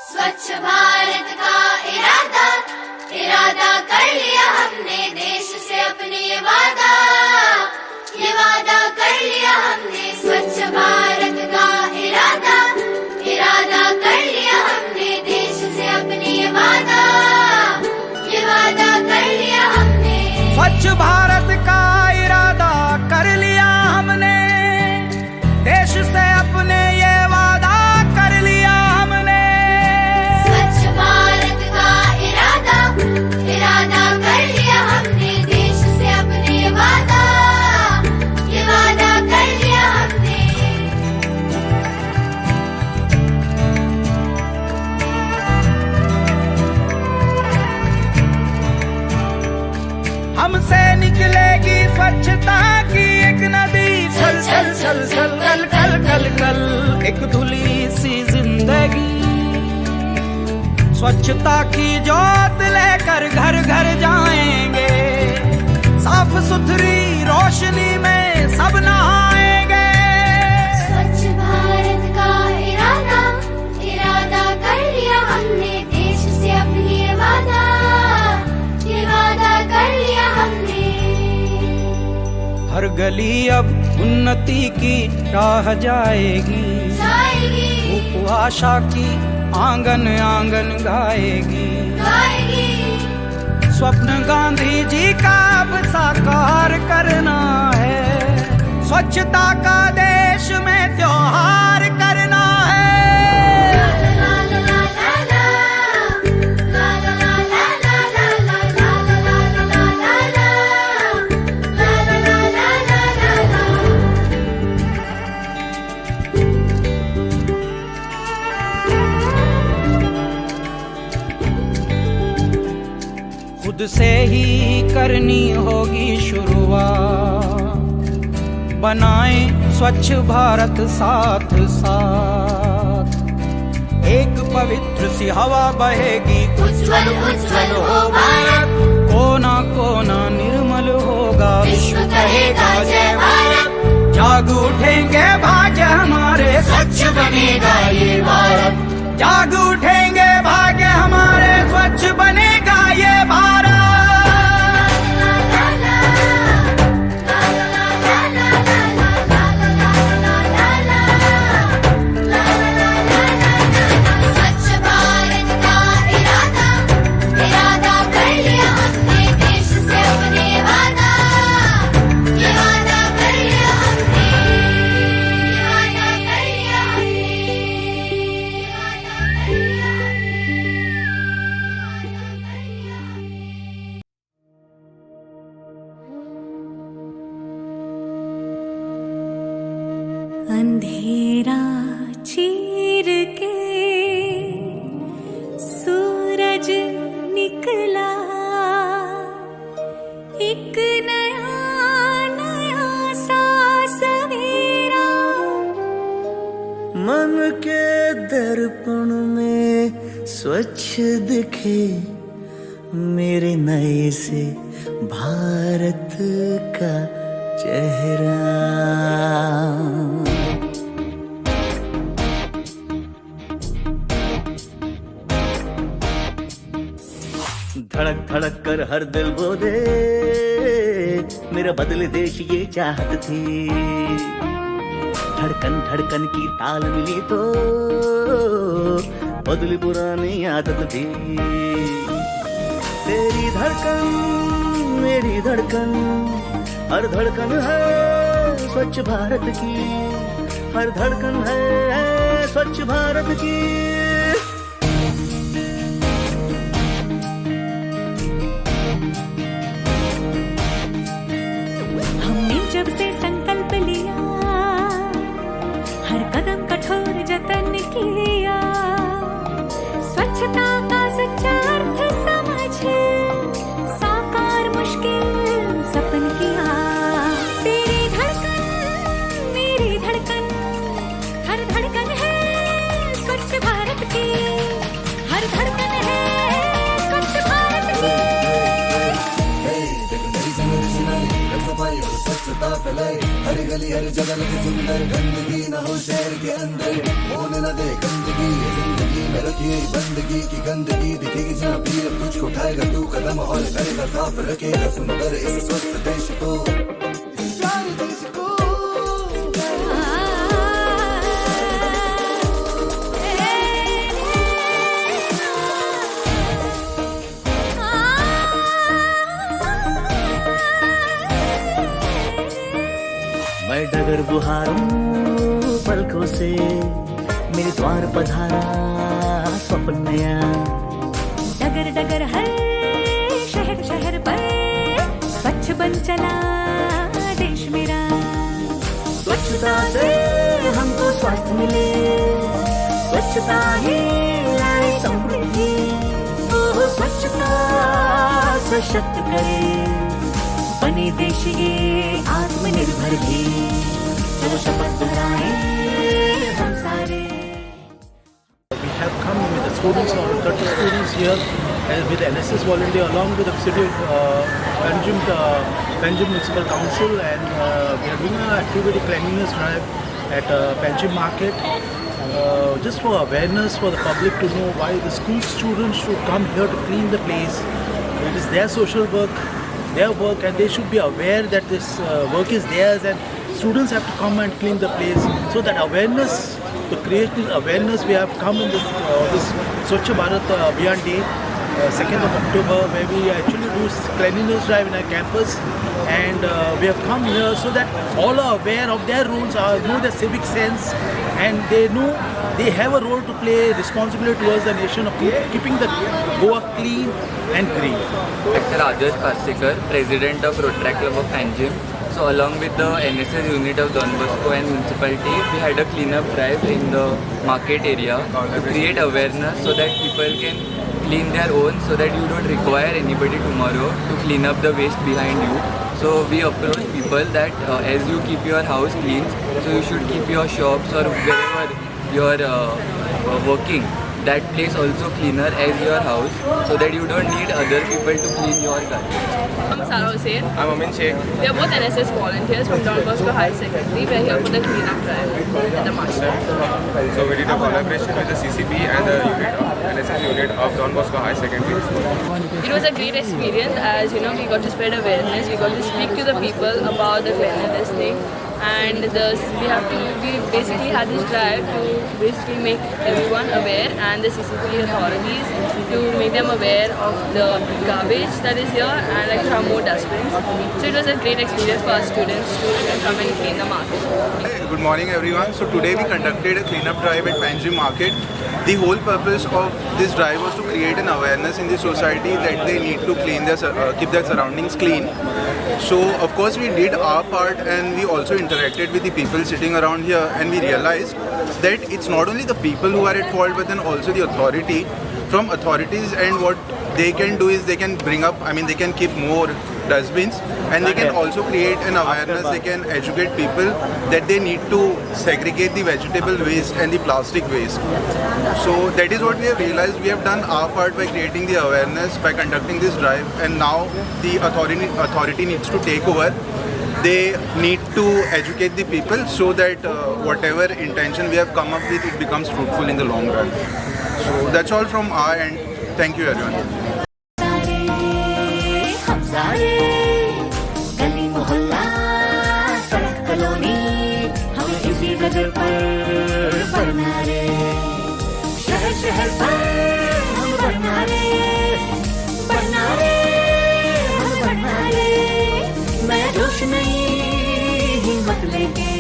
स्वच्छ भारत का इरादा इरादा कर लिया हमने, देश से अपने ये वादा कर लिया हमने। स्वच्छ भारत का इरादा इरादा कर लिया हमने, देश से अपने ये वादा कर लिया हमने। स्वच्छ भारत का इरादा कर लिया हमने, देश से अपने ये वादा कर लिया हमने। स्वच्छ भारत का इरादा इरादा कर लिया हमने, देश से अपने ये वादा कर लिया हमने। हमसे निकलेगी स्वच्छता की एक नदी, छल छल छल छल कल कल कल कल एक धुली सी जिंदगी। स्वच्छता की जोत लेकर घर घर जाएंगे, साफ सुथरी रोशनी में सब नहाएंगे। स्वच्छ भारत का इरादा इरादा कर लिया हमने, देश से अपनी ये वादा कर लिया हमने। हर गली अब उन्नति की राह जाएगी, धूप आशा की आंगन आंगन गाएगी। स्वप्न गांधी जी का अब साकार करना है, स्वच्छता का देश में त्योहार करना है। खुद से ही करनी होगी शुरुआत, बनाएं स्वच्छ भारत साथ साथ। एक पवित्र सी हवा बहेगी, उज्जवल उज्जवल हो भारत, कोना कोना निर्मल होगा, विश्व कहेगा जय भारत। जाग उठेंगे भाग्य हमारे, स्वच्छ बनेगा ये भारत। जाग उठेंगे भाग्य हमारे, स्वच्छ बनेगा ये भारत। अंधेरा चीर के सूरज निकला, एक नया नया सा सवेरा। मन के दर्पण में स्वच्छ दिखे मेरे नए से भारत का चेहरा। धड़क धड़क कर हर दिल बोले मेरा बदले देश ये चाहत थी। धड़कन धड़कन की ताल मिली तो बदली पुरानी आदत थी। तेरी धड़कन मेरी धड़कन, हर धड़कन है स्वच्छ भारत की, हर धड़कन है स्वच्छ भारत की। जब से संकल्प लिया, हर कदम कठोर जतन किया, स्वच्छता का सच्चा अर्थ समझे, साकार मुश्किल सपन किया। तेरी धड़कन मेरी धड़कन, हर धड़कन है स्वच्छ भारत की, हर धड़कन है स्वच्छ भारत की। स्वच्छता फैलाई, हर गली हर जगह लगे सुंदर, गंदगी न हो शहर के अंदर, होने न दे गंदगी जिंदगी में, रखिए बंदगी की गंदगी दिखेगी जहाँ भी अब तुझको उठाएगा तू कदम और करेगा साफ, रखेगा सुंदर इस स्वस्थ देश को, इस प्यारे देश को। मैं डगर बुहारूं पलकों से, मेरे द्वार पधारा स्वप्न नया। डगर डगर हर शहर शहर पर स्वच्छ बन चला देश मेरा। स्वच्छता से हमको स्वास्थ्य मिले, स्वच्छता ही लाए समृद्धि, ओह स्वच्छता सशक्त करे, बने देश ये आत्मनिर्भर भी। चलो शपथ दोहराएं हम सारे। We have come with the students, around 30 students here, and with NSS volunteer along with the city of Panjim Municipal Council, and we are doing an activity cleanliness drive at Panjim Market, just for awareness for the public to know why the school students should come here to clean the place. It is their social work, their work, and they should be aware that this work is theirs, and students have to come and clean the place. So that awareness, to create this awareness, we have come in this Swachh Bharat Abhiyan Day, 2nd of October, where we actually do cleanliness drive in our campus, and we have come here so that all are aware of their rules, know their civic sense, and they know they have a role to play, responsibility towards the nation of keeping the Goa clean and green. Dr. Adarsh Parsekar, President of Rotary Club of Panjim. So along with the NSS unit of Don Bosco and municipality, we had a cleanup drive in the market area to create awareness so that people can clean their own, so that you don't require anybody tomorrow to clean up the waste behind you. So we approach people that as you keep your house clean, so you should keep your shops or wherever you are working, that place also cleaner as your house, so that you don't need other people to clean your garbage. I'm Sarah Hussain. I'm Amin Sheikh. We are both NSS volunteers from Don Bosco High Secondary. We are here for the cleanup drive at the market. So we did a collaboration with the CCP and the NSS unit of Don Bosco High Secondary School. It was a great experience, as you know, we got to spread awareness, we got to speak to the people about the cleanliness thing, and we basically had this drive to basically make everyone aware, and the CCP authorities to make them aware of the garbage that is here, and like to have more dustbins. So it was a great experience for our students to come and clean the market. Good morning everyone. So today we conducted a cleanup drive at Panjim Market. The whole purpose of this drive was to create an awareness in the society that they need to clean keep their surroundings clean. So of course we did our part, and we also interacted with the people sitting around here, and we realized that it's not only the people who are at fault, but then also the authority. From authorities, and what they can do is they can bring up, they can keep more dustbins, and they can also create an awareness. They can educate people that they need to segregate the vegetable waste and the plastic waste. So that is what we have realized. We have done our part by creating the awareness, by conducting this drive, and now the authority needs to take over. They need to educate the people so that whatever intention we have come up with, it becomes fruitful in the long run. So that's all from our end. Thank you everyone. हम सारे गली मोहल्ला सड़क colony, हमें इसी डगर पर बढ़ना रे। शहर शहर पर हम बढ़ना रे, बढ़ना रे, हम बढ़ना रे। मैं जोश नहीं हिम्मत लेके